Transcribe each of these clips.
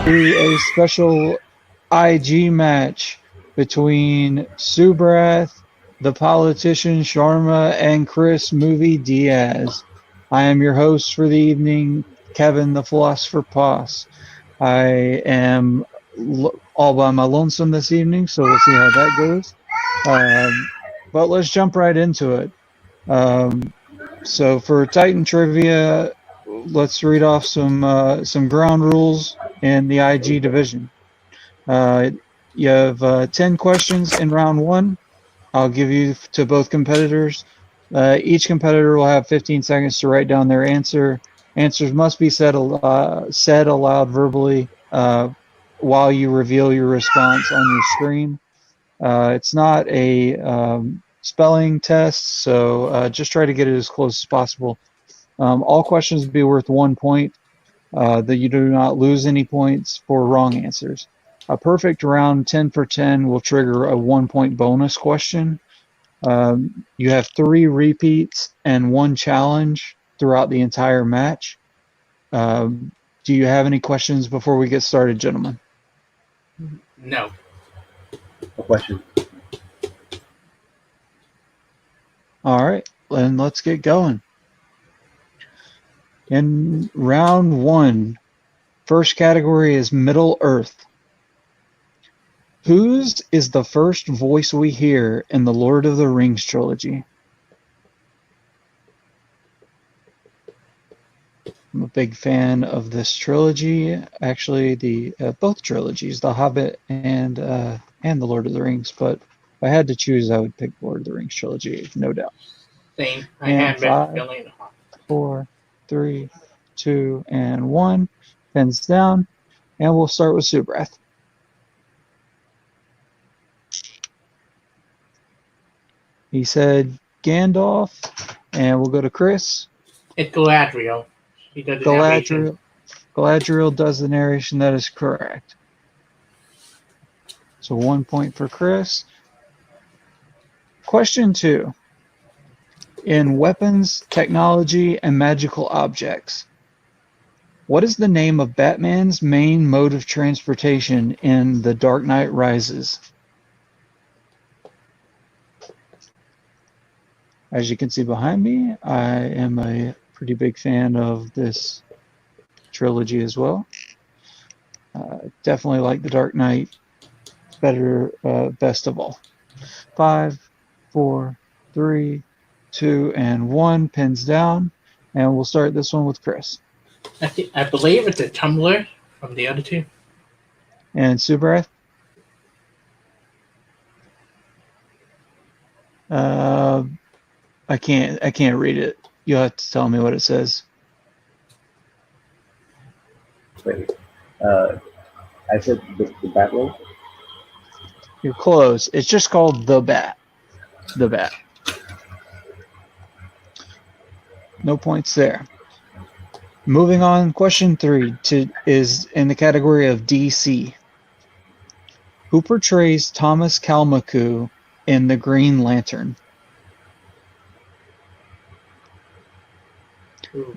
A special IG match between Subrath, the politician Sharma, and Chris Movie Diaz. I am your host for the evening, Kevin the Philosopher Poss. I am all by my lonesome this evening, so we'll see how that goes. But let's jump right into it. So for Titan Trivia, let's read off some ground rules in the IG division. You have 10 questions in round one. I'll give you to both competitors. Each competitor will have 15 seconds to write down their answer. Answers must be said aloud verbally while you reveal your response on your screen. It's not a spelling test, so just try to get it as close as possible. All questions will be worth 1 point. That you do not lose any points for wrong answers. A perfect round 10 for 10 will trigger a 1 point bonus question. You have 3 repeats and 1 challenge throughout the entire match. Do you have any questions before we get started, gentlemen? No. No question. All right, then let's get going. In round 1, first category is Middle Earth. Whose is the first voice we hear in the Lord of the Rings trilogy? I'm a big fan of this trilogy. Actually, the both trilogies, The Hobbit and the Lord of the Rings. But if I had to choose, I would pick Lord of the Rings trilogy, no doubt. Same. I And had been 5, feeling the hot. 4, 3, 2, and 1. Pens down, and we'll start with Subrath. He said Gandalf, and we'll go to Chris. It's Galadriel. He does the narration. Galadriel does the narration. That is correct. So 1 point for Chris. Question 2. In weapons, technology, and magical objects, what is the name of Batman's main mode of transportation in The Dark Knight Rises? As you can see behind me, I am a pretty big fan of this trilogy as well. Definitely like The Dark Knight best of all. 5, 4, 3, 2, and 1. Pins down, and we'll start this one with Chris. I believe it's a tumbler from the other two. And Subrath? I can't read it. You'll have to tell me what it says. Wait. I said the Batwing. You're close. It's just called The Bat. The Bat. No points there. Moving on, question 3 is in the category of DC. Who portrays Thomas Kalmaku in The Green Lantern?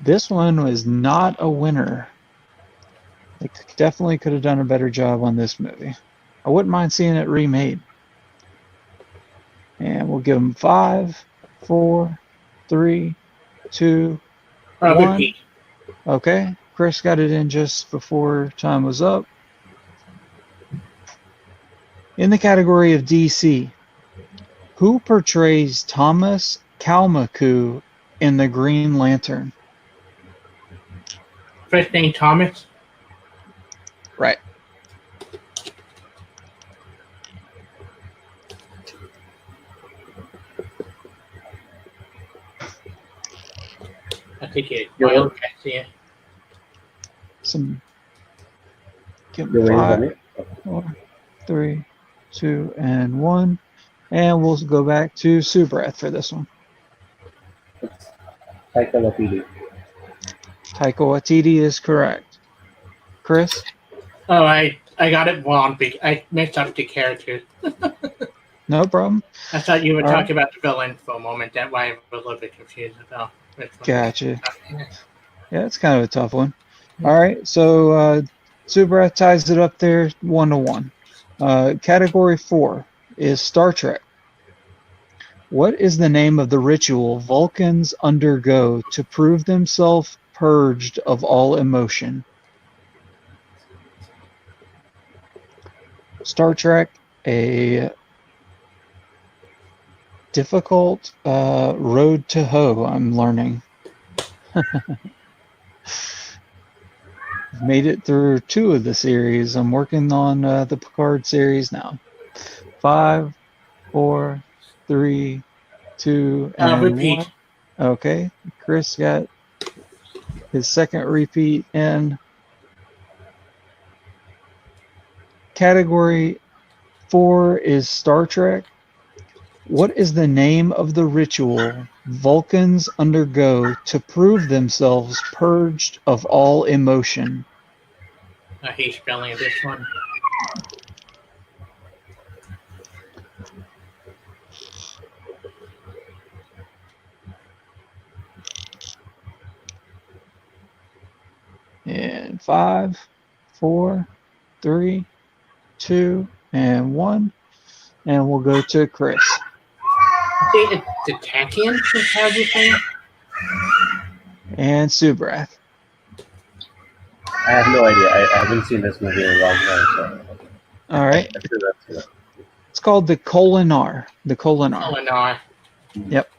This one was not a winner. They definitely could have done a better job on this movie. I wouldn't mind seeing it remade. And we'll give them 5, 4, 3, 2, 1. Repeat. Okay, Chris got it in just before time was up. In the category of DC, who portrays Thomas Kalmaku in The Green Lantern? First name Thomas. Right. I think it's Oil Garcia. Give me 5, 4, 3, 2, and 1. And we'll go back to Subrath for this one. Taika Waititi. Taika Waititi is correct. Chris? Oh, I got it wrong. I mixed up the characters. No problem. I thought you were talking about the villain for a moment. That's why I was a little bit confused about which one. Gotcha. Yeah, it's kind of a tough one. All right, so Subrath ties it up there 1-1. Category 4 is Star Trek. What is the name of the ritual Vulcans undergo to prove themselves purged of all emotion? Star Trek, a difficult road to hoe, I'm learning. I've made it through 2 of the series. I'm working on the Picard series now. 5, 4, 3, 2, and Repeat. 1. Okay, Chris got his second repeat in. Category 4 is Star Trek. What is the name of the ritual Vulcans undergo to prove themselves purged of all emotion? I hate spelling this one. And 5, 4, 3, 2, and 1. And we'll go to Chris. I think it's Tachyon, is how you say it? And Subrath. I have no idea. I haven't seen this movie in a long time, so All right. I'm sure that's it. It's called the Colinar. The Colinar. Eleanor. Yep.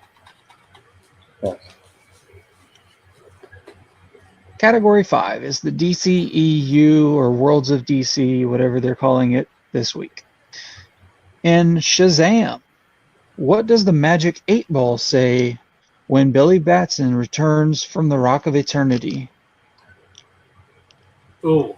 Yes. Category 5 is the DCEU or Worlds of DC, whatever they're calling it this week. In Shazam, what does the Magic 8-Ball say when Billy Batson returns from the Rock of Eternity? Ooh.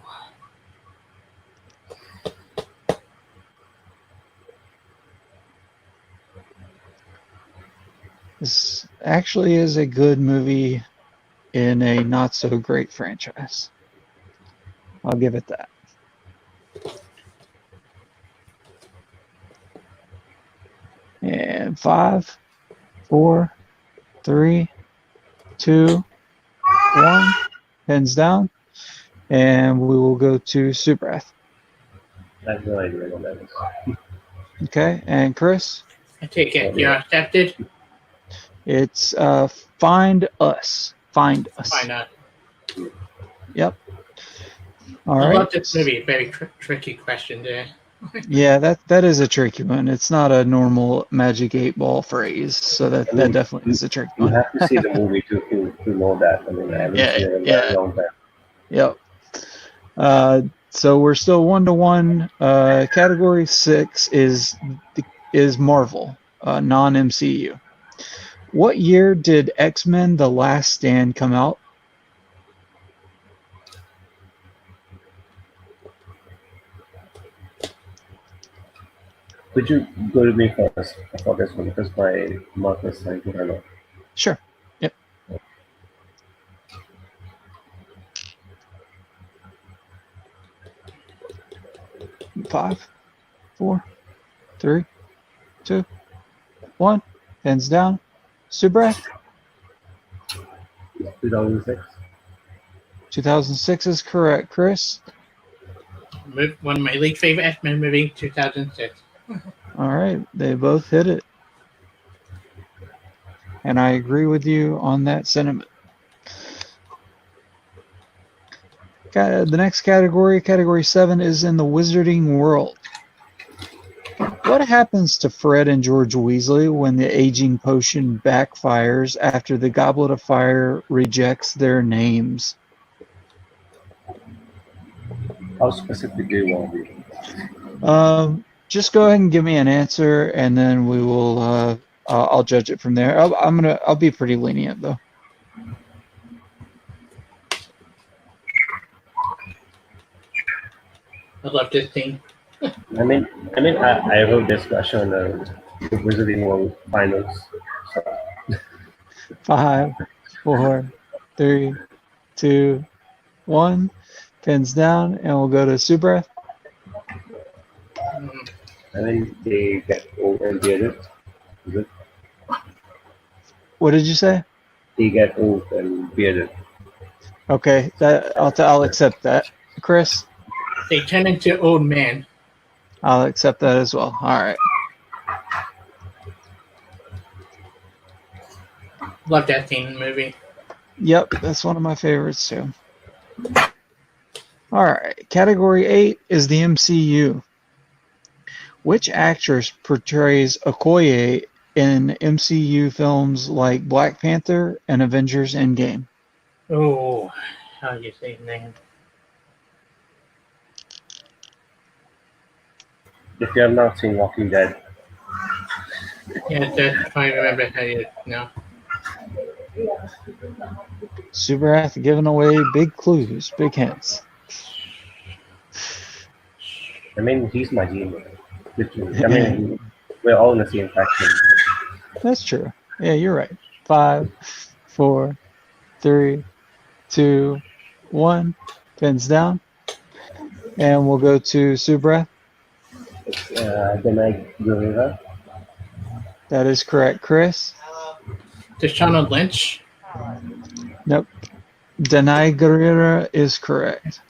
This actually is a good movie in a not so great franchise. I'll give it that. And 5, 4, 3, 2, 1. Pens down. And we will go to Subrath. I have no idea what that is. Okay. And Chris? I take it. You're accepted? It's Find Us. Find Us. Why not? Yep. All I right. love this movie. Very tricky question there. Yeah, that is a tricky one. It's not a normal Magic 8-Ball phrase, so that definitely is a tricky You one. have to see the movie to know that. I mean, I haven't seen it in a very long time. Yep. So we're still 1-1. Category 6 is Marvel, non-MCU. What year did X-Men: The Last Stand come out? Could you go to me first for this one because my mouth is trying to run out. Sure. Yep. Five, 4, 3, 2, 1. Hands down. Subrath. 2006. 2006 is correct. Chris. One of my least favorite X-Men movie, 2006. All right. They both hit it. And I agree with you on that sentiment. The next category, category 7, is in the Wizarding World. What happens to Fred and George Weasley when the aging potion backfires after the Goblet of Fire rejects their names? How specific do you want to be? Just go ahead and give me an answer, and then we will. I'll judge it from there. I'll be pretty lenient though. I love this thing. I mean, I wrote this question on the Wizarding World Finals. So, 5, 4, 3, 2, 1. Pins down, and we'll go to Subrath. I think they get old and bearded. Is it? What did you say? They get old and bearded. Okay, that I'll accept that. Chris. They turn into old men. I'll accept that as well. All right. Love that scene in the movie. Yep, that's one of my favorites too. All right. Category 8 is the MCU. Which actress portrays Okoye in MCU films like Black Panther and Avengers Endgame? Oh, how do you say his name? If you have not seen Walking Dead, Yeah, just trying to remember how you know. Subrath giving away big clues, big hints. I mean, he's my genius. I mean, we're all in the same faction. That's true. Yeah, you're right. 5, 4, 3, 2, 1. Pins down. And we'll go to Subrath. Denai Guerrera. That is correct. Chris? Deshauna Lynch. Nope. Denai Guerrera is correct.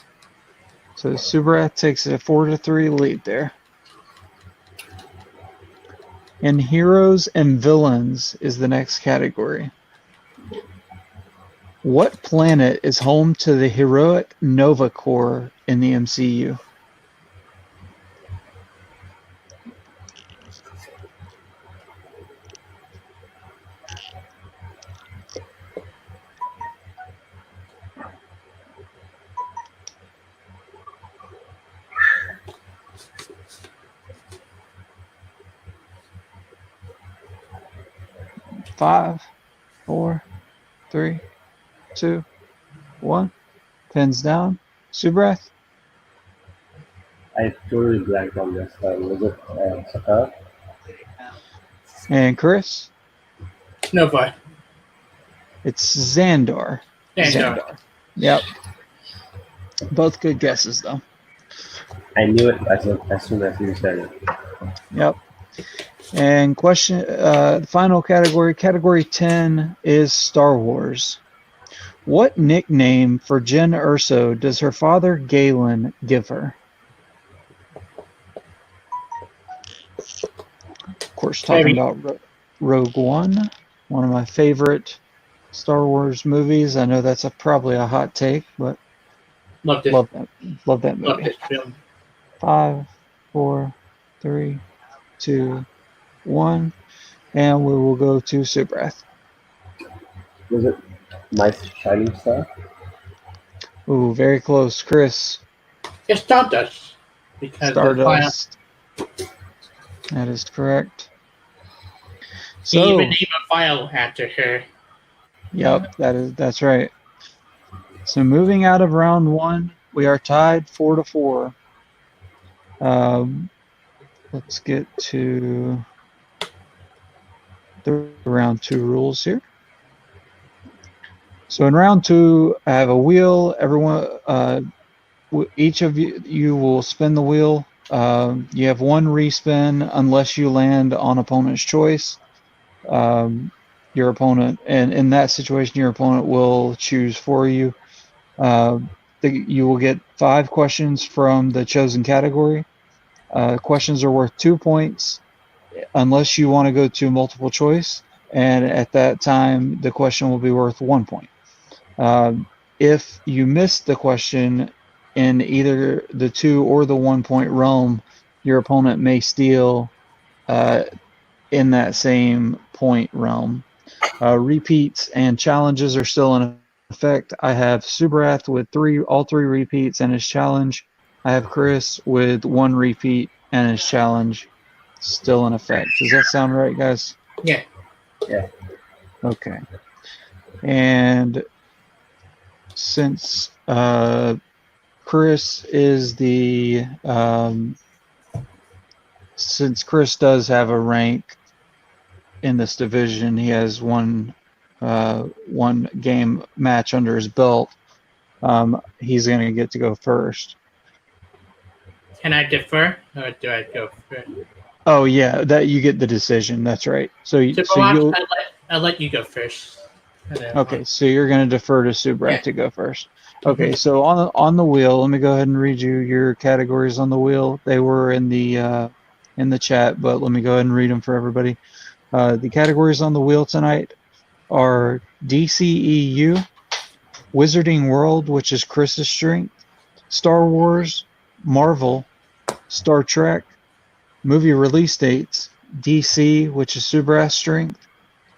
So Subrath takes a 4-3 lead there. And heroes and villains is the next category. What planet is home to the heroic Nova Corps in the MCU? Five, 4, 3, 2, 1. Pins down. Subrath? I totally blanked on this. Was it Sakara? And Chris? Nova. It's Xandar. Xandar. Yep. Both good guesses, though. I knew it as soon as you said it. Yep. And the final category 10 is Star Wars. What nickname for Jyn Erso does her father Galen give her? Of course, talking about Rogue One, one of my favorite Star Wars movies. I know that's probably a hot take, but love that movie. Love this film. 5, 4, 3, 2, 1, and we will go to Subrath. Was it Nice Shining Star? Ooh, very close, Chris. It's Stardust. Because Stardust. That is correct. He even named a file after her. Yep, that's right. So moving out of round 1, we are tied 4-4. Let's get to the round 2 rules here. So in round 2, I have a wheel. Everyone, each of you will spin the wheel. You have one respin unless you land on opponent's choice. Your opponent, and in that situation, your opponent will choose for you. You will get 5 questions from the chosen category. Questions are worth 2 points unless you want to go to multiple choice, and at that time, the question will be worth 1 point. If you miss the question in either the 2 or the 1 point realm, your opponent may steal in that same point realm. Repeats and challenges are still in effect. I have Subrath with all three repeats and his challenge. I have Chris with 1 repeat and his challenge still in effect. Does that sound right, guys? Yeah. Yeah. Okay. And since Chris is since Chris does have a rank in this division, he has one game match under his belt. He's going to get to go first. Can I defer, or do I go first? Oh yeah, that you get the decision. That's right. So I'll let you go first. Okay, so you're going to defer to Subrath Yeah. to go first. Okay, so on the wheel, let me go ahead and read you your categories on the wheel. They were in the chat, but let me go ahead and read them for everybody. The categories on the wheel tonight are DCEU, Wizarding World, which is Chris's strength, Star Wars, Marvel, Star Trek, movie release dates, DC, which is Subrath's strength,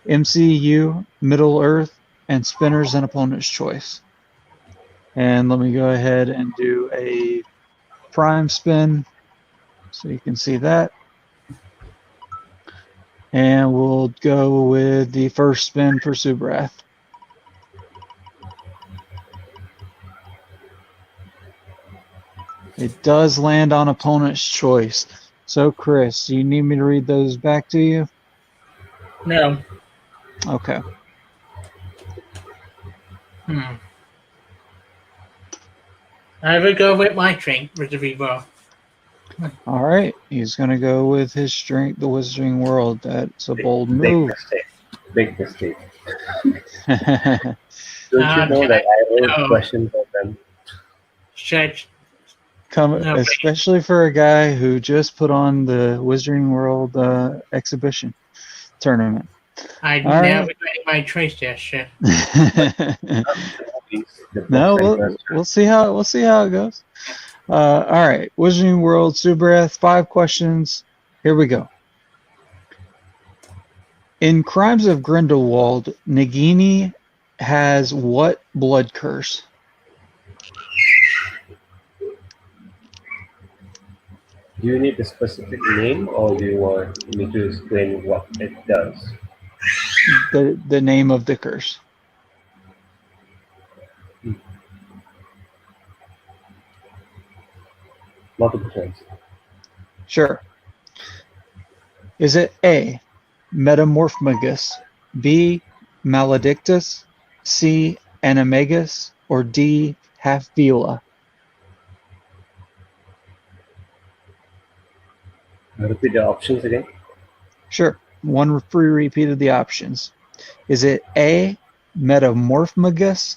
MCU, Middle Earth, and Spinners and Opponent's Choice. And let me go ahead and do a prime spin so you can see that. And we'll go with the first spin for Subrath. It does land on Opponent's Choice. So, Chris, do you need me to read those back to you? No. Okay. I would go with my drink for the Vivo. All right. He's going to go with his strength, the Wizarding World. That's a bold move. Big mistake. Don't you know that I wrote questions on them? Especially for a guy who just put on the Wizarding World exhibition tournament. I never got my choice there, shit. No, we'll see how it goes. All right, Wizarding World, Subrath, 5 questions. Here we go. In Crimes of Grindelwald, Nagini has what blood curse? Do you need a specific name, or do you want me to explain what it does? The name of the curse. Multiple choice. Sure. Is it A, Metamorphmagus, B, Maledictus, C, Animagus, or D, Half-Vila? Repeat the options again. Sure. One free repeat of the options. Is it A, Metamorphmagus,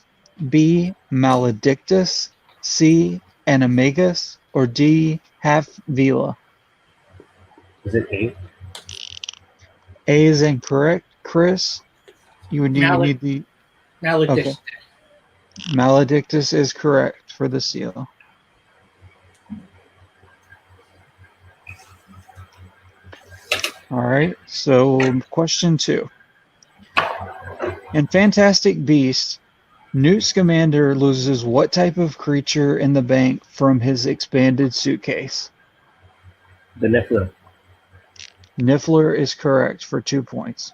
B, Maledictus, C, Animagus, or D, Half-Vila? Is it A? A is incorrect. Chris, you would need the... Maledictus. Okay. Maledictus is correct for the seal. All right, so question 2. In Fantastic Beasts, Newt Scamander loses what type of creature in the bank from his expanded suitcase? The Niffler. Niffler is correct for 2 points.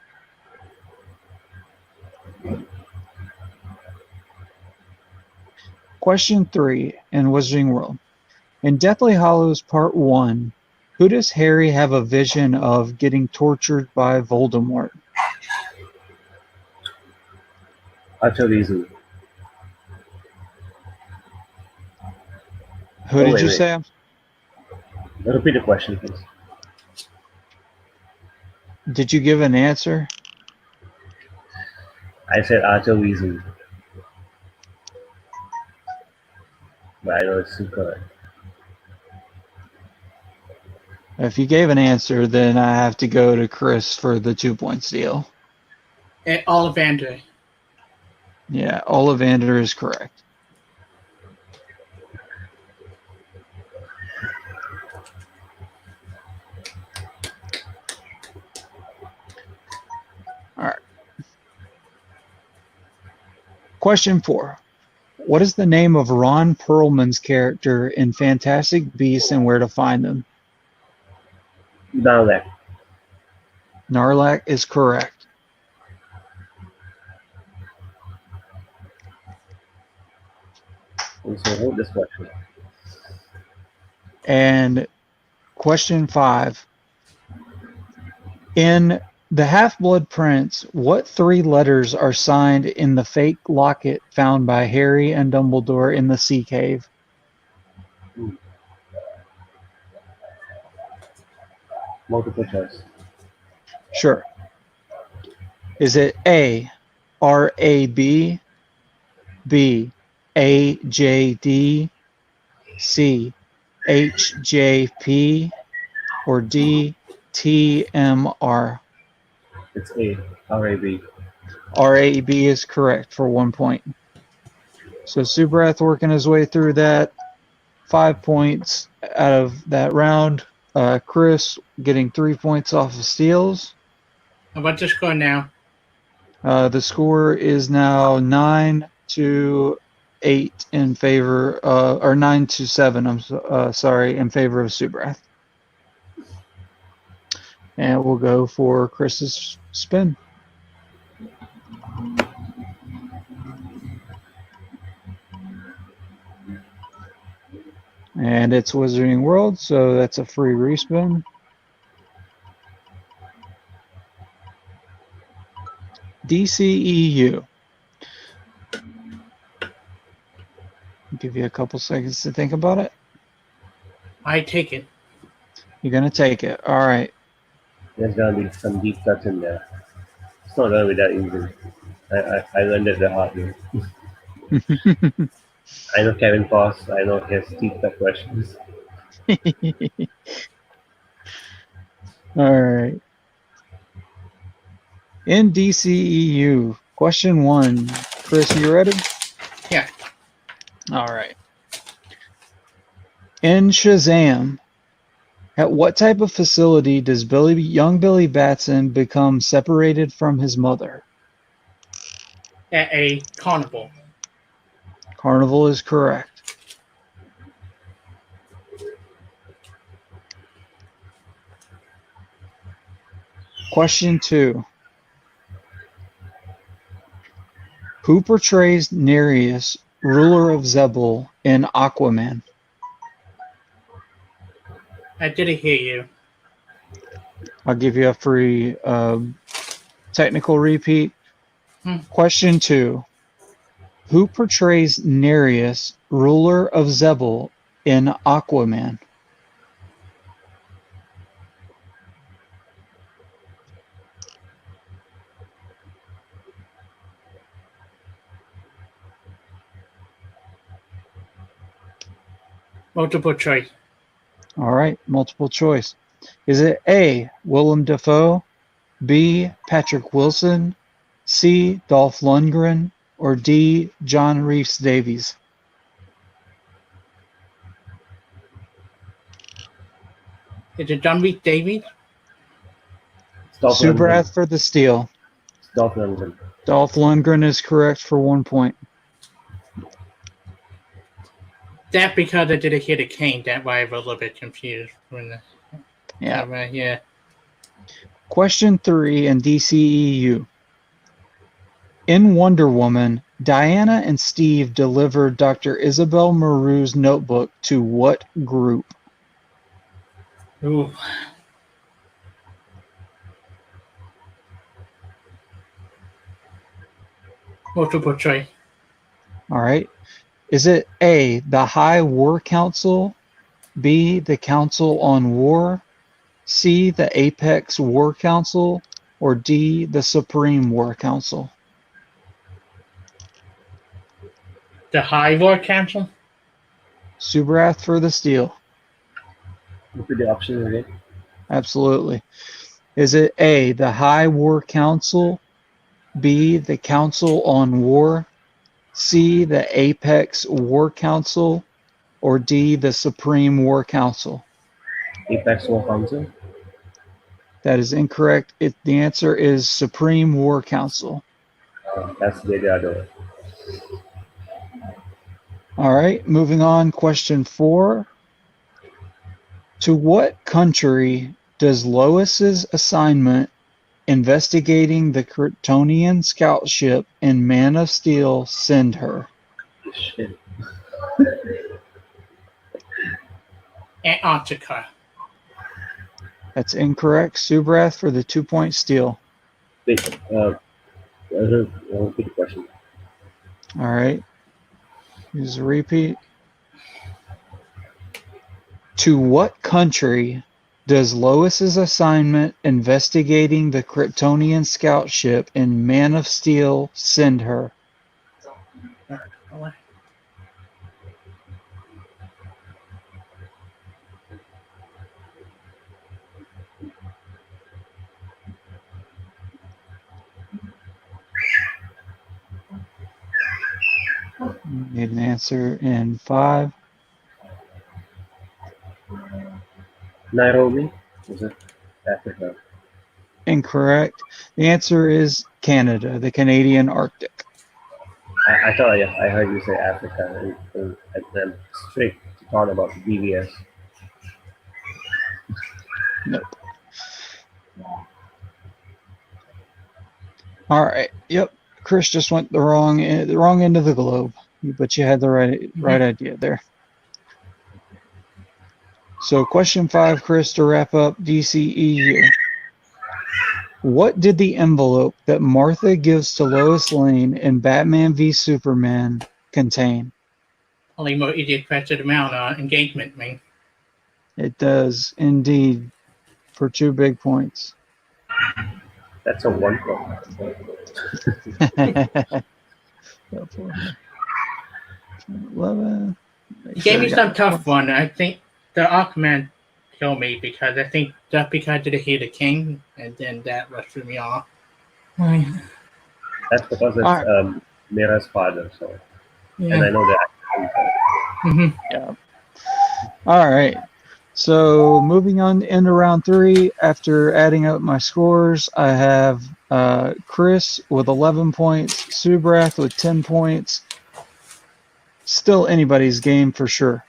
Question 3 in Wizarding World. In Deathly Hallows Part 1, who does Harry have a vision of getting tortured by Voldemort? Archer Weasley. Who did you say? Repeat the question, please. Did you give an answer? I said Archer Weasley. But I know it's incorrect. If you gave an answer, then I have to go to Chris for the 2 points deal. Ollivander. Yeah, Ollivander is correct. All right. Question 4. What is the name of Ron Perlman's character in Fantastic Beasts and Where to Find Them? Narlac. Narlac is correct. So hold this question. And question 5. In The Half-Blood Prince, what 3 letters are signed in the fake locket found by Harry and Dumbledore in the Sea Cave? Multiple choice. Sure. Is it A, RAB, B, AJD, C, HJP, or D, TMR? It's A, RAB. RAB is correct for 1 point. So Subrath working his way through that. 5 points out of that round. Chris getting 3 points off of steals. What's the score now? The score is now 9-8 in favor, or 9-7. I'm sorry, in favor of Subrath. And we'll go for Chris's spin. And it's Wizarding World, so that's a free respin. DCEU. Give you a couple seconds to think about it. I take it. You're going to take it. All right. There's gonna be some deep cuts in there. It's not gonna be that easy. I learned it the hard way. I know Kevin Foss. I know he has deep cut questions. All right. In DCEU, question 1. Chris, you ready? Yeah. All right. In Shazam, at what type of facility does young Billy Batson become separated from his mother? At a carnival. Carnival is correct. Question 2. Who portrays Nereus, ruler of Zebul, in Aquaman? I didn't hear you. I'll give you a free technical repeat. Question 2. Who portrays Nereus, ruler of Zebul, in Aquaman? Multiple choice. All right, multiple choice. Is it A, Willem Dafoe, B, Patrick Wilson, C, Dolph Lundgren, or D, John Rhys Davies? Is it John Rhys Davies? Subrath for the steal. Dolph Lundgren. Dolph Lundgren is correct for 1 point. That because I didn't hear the cane, that's why I was a little bit confused. Yeah. Yeah. Question 3 in DCEU. In Wonder Woman, Diana and Steve delivered Dr. Isabel Maru's notebook to what group? Ooh. Multiple choice. All right. Is it A, the High War Council, B, the Council on War, C, the Apex War Council, or D, the Supreme War Council? The High War Council? Subrath for the steal. Repeat the options again. Absolutely. Is it A, the High War Council, B, the Council on War, C, the Apex War Council, or D, the Supreme War Council? Apex War Council. That is incorrect. The answer is Supreme War Council. That's the other one. All right, moving on. Question 4. To what country does Lois's assignment investigating the Kryptonian scout ship in Man of Steel send her? Shit. Antarctica. That's incorrect. Subrath for the 2-point steal. Wait, I'll repeat the question. All right. Here's a repeat. To what country does Lois's assignment investigating the Kryptonian scout ship in Man of Steel send her? Need an answer in 5. Nairobi? Is it Africa? Incorrect. The answer is Canada, the Canadian Arctic. I thought I heard you say Africa, and I'm strict to talk about BVS. Nope. All right. Yep. Chris just went the wrong end of the globe, but you had the right idea there. So question 5, Chris, to wrap up DCEU. What did the envelope that Martha gives to Lois Lane in Batman v Superman contain? Only more idiot question amount engagement ring. It does indeed, for 2 big points. That's a 1 point. 11. He gave me some tough one. I think the Aquaman killed me because I think just because I didn't hear the king, and then that threw me off. That's because it's Mira's father, so. Yeah. And I know that. Yeah. All right. So moving on into round 3, after adding up my scores, I have Chris with 11 points, Subrath with 10 points. Still anybody's game for sure.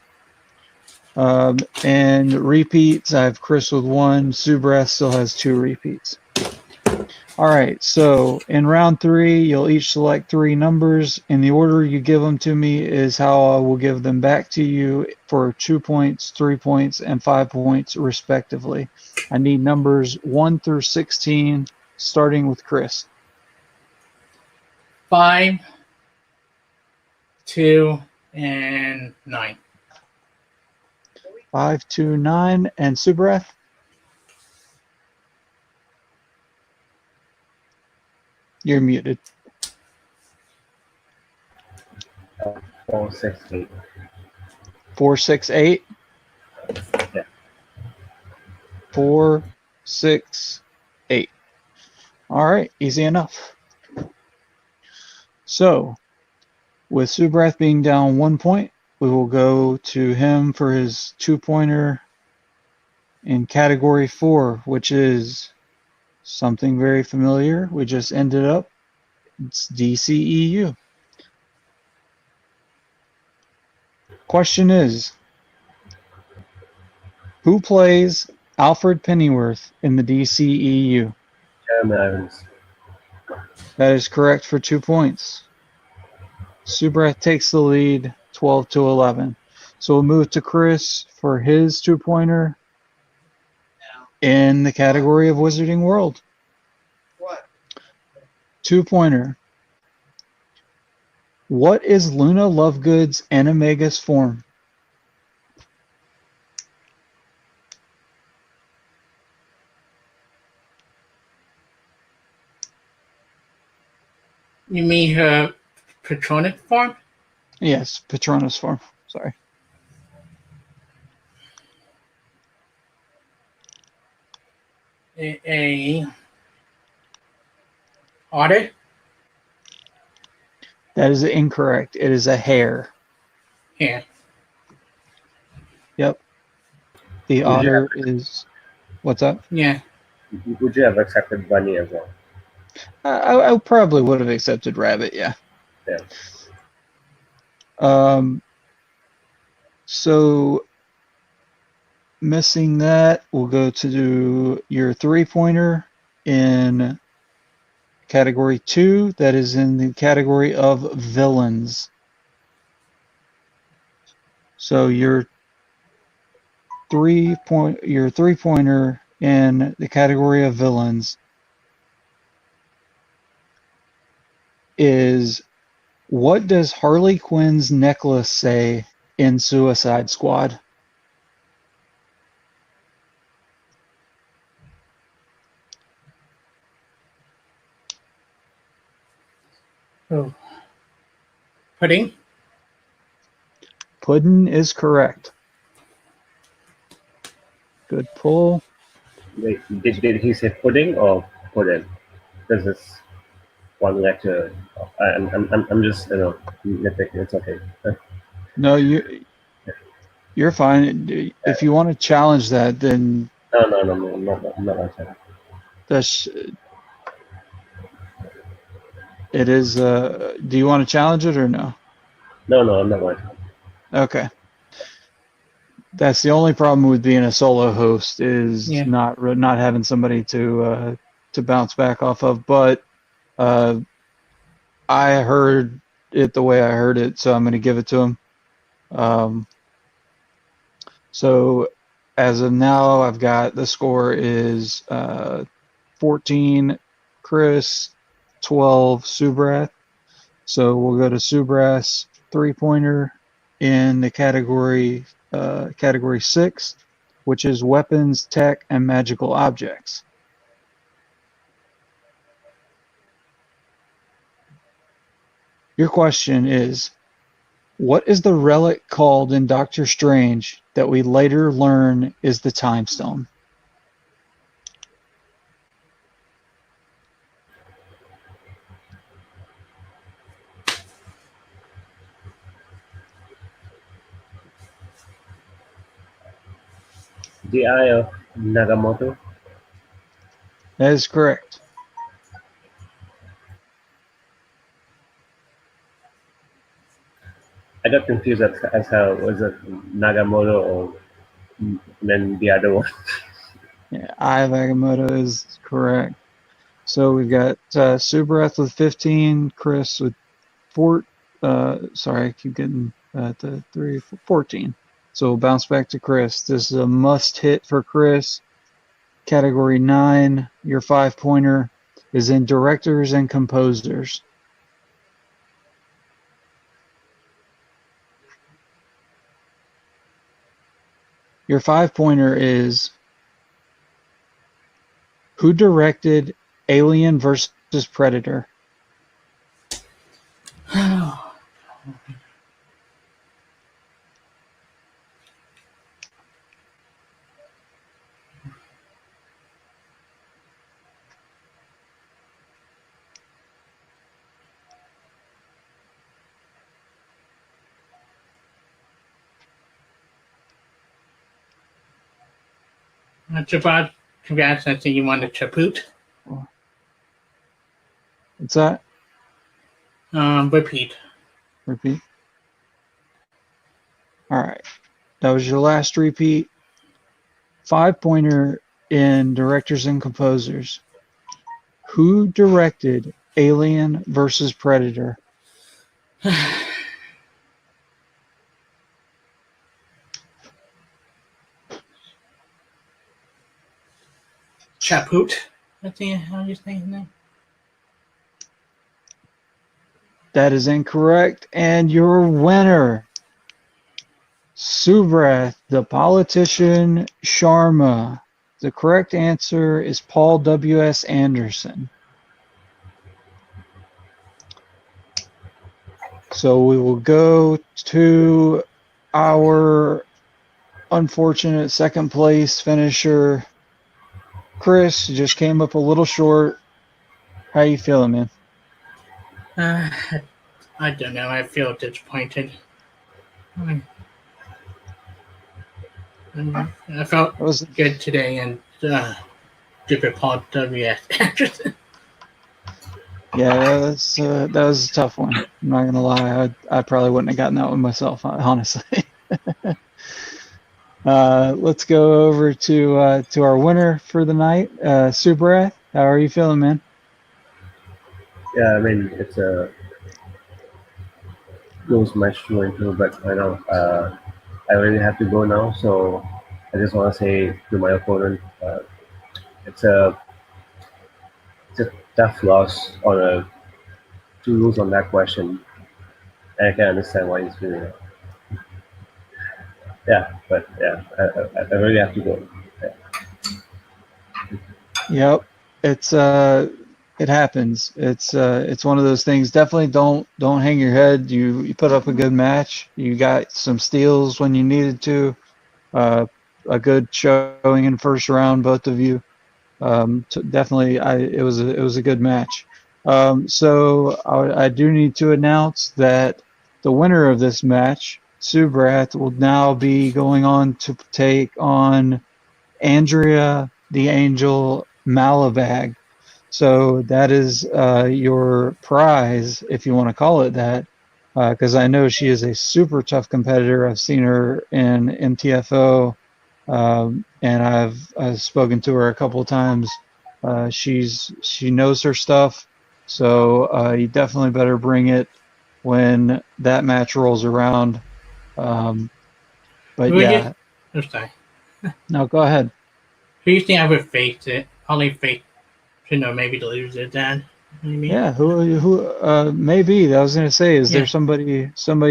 And repeats, I have Chris with 1, Subrath still has 2 repeats. All right, so in round 3, you'll each select 3 numbers. In the order you give them to me is how I will give them back to you for 2 points, 3 points, and 5 points, respectively. I need numbers 1 through 16, starting with Chris. 5, 2, and 9. 5, 2, 9, and Subrath? You're muted. 4, 6, 8. 4, 6, 8? Yeah. 4, 6, 8. All right, easy enough. So, with Subrath being down 1 point, we will go to him for his 2-pointer in category 4, which is something very familiar. We just ended up. It's DCEU. Question is, who plays Alfred Pennyworth in the DCEU? Jeremy Irons. That is correct for 2 points. Subrath takes the lead, 12 to 11. So we'll move to Chris for his 2-pointer in the category of Wizarding World. What? 2-pointer. What is Luna Lovegood's animagus form? You mean her Patronic form? Yes, Patronus form. Sorry. A otter? That is incorrect. It is a hare. Yeah. Yep. The otter is. What's up? Yeah. Would you have accepted bunny as well? I probably would have accepted rabbit. Yeah. Yeah. So missing that, we'll go to your 3-pointer in category 2. That is in the category of villains. So your 3-pointer in the category of villains is, what does Harley Quinn's necklace say in Suicide Squad? Oh. Pudding? Puddin is correct. Good pull. Wait, did he say pudding or pudding? Because it's one letter. I'm just nitpicking. It's okay. No, you're fine. If you want to challenge that, then No, not like that. that's it is. Do you want to challenge it or no? No, I'm not like that. Okay. That's the only problem with being a solo host is Yeah. not having somebody to bounce back off of. But I heard it the way I heard it, so I'm going to give it to him. So as of now, I've got the score is 14 Chris, 12 Subrath. So we'll go to Subrath's 3-pointer in the category 6, which is weapons, tech, and magical objects. Your question is, what is the relic called in Doctor Strange that we later learn is the Time Stone? The Eye of Nagamoto. That is correct. I got confused as how was it Nagamoto or then the other one. Yeah, Eye of Agamotto is correct. So we've got Subrath with 15, Chris with 4. Sorry, I keep getting the 14. So we'll bounce back to Chris. This is a must hit for Chris. Category 9, your 5-pointer is in directors and composers. Your 5-pointer is who directed Alien versus Predator? Subrath, congrats. I think you won the Chaput. What's that? Repeat. Repeat. All right. That was your last repeat. 5-pointer in directors and composers. Who directed Alien versus Predator? Chaput. I think how you say his name. That is incorrect. And your winner, Subrath, the politician Sharma. The correct answer is Paul W.S. Anderson. So we will go to our unfortunate second place finisher, Chris. You just came up a little short. How you feeling, man? I don't know. I feel disappointed. I felt good today, and stupid Paul W.S. Anderson. Yeah, that was a tough one. I'm not gonna lie. I probably wouldn't have gotten that one myself, honestly. Let's go over to our winner for the night, Subrath. How are you feeling, man? Yeah, I mean it's a close match to win too, but I know I really have to go now. So I just want to say to my opponent, it's a tough loss on a 2 rules on that question. And I can understand why he's feeling it. Yeah, but yeah, I really have to go. Yeah. Yep. It's it happens. It's one of those things. Definitely don't hang your head. You put up a good match. You got some steals when you needed to. A good showing in first round, both of you. Definitely, it was a good match. So I do need to announce that the winner of this match, Subrath, will now be going on to take on Andrea the Angel Malavag. So that is your prize, if you want to call it that, because I know she is a super tough competitor. I've seen her in MTFO, and I've spoken to her a couple of times. She knows her stuff, so you definitely better bring it when that match rolls around. But Who would yeah, you? Oh, sorry. no, go ahead. Who do you think I would face it? Only face, maybe the loser then. Maybe. Yeah, who maybe I was gonna say, is there Yeah. somebody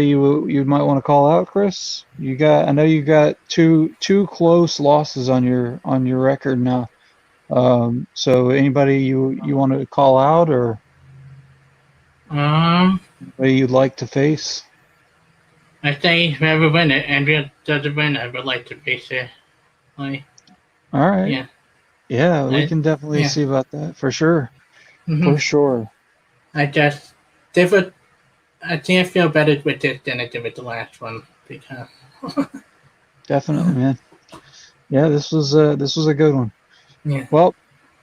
you might want to call out, Chris? I know you got two close losses on your record now. So anybody you want to call out, or Um, anybody you'd like to face? I say whoever win it, Andrea doesn't win, I would like to face it. Like, All right. yeah. Yeah, we can definitely Yeah. see about that for sure. Mm-hmm. For sure. I just, they would, I think I feel better with this than I did with the last one because. Definitely, man. Yeah, this was a good one. Yeah. Well,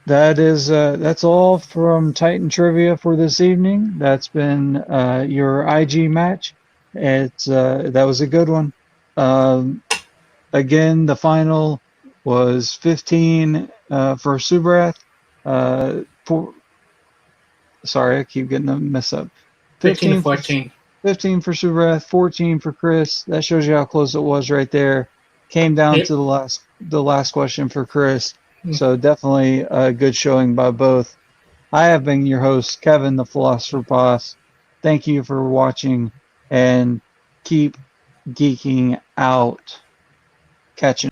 that's all from Titan Trivia for this evening. That's been your IG match. That was a good one. Um, Again, the final was 15 for Subrath. Sorry, I keep getting the mess up. 15 to 15 for 14. 15 for Subrath, 14 for Chris. That shows you how close it was right there. Came down Yep. to the last question for Chris. So definitely a good showing by both. I have been your host, Kevin, the Philosopher Boss. Thank you for watching and keep geeking out. Catching.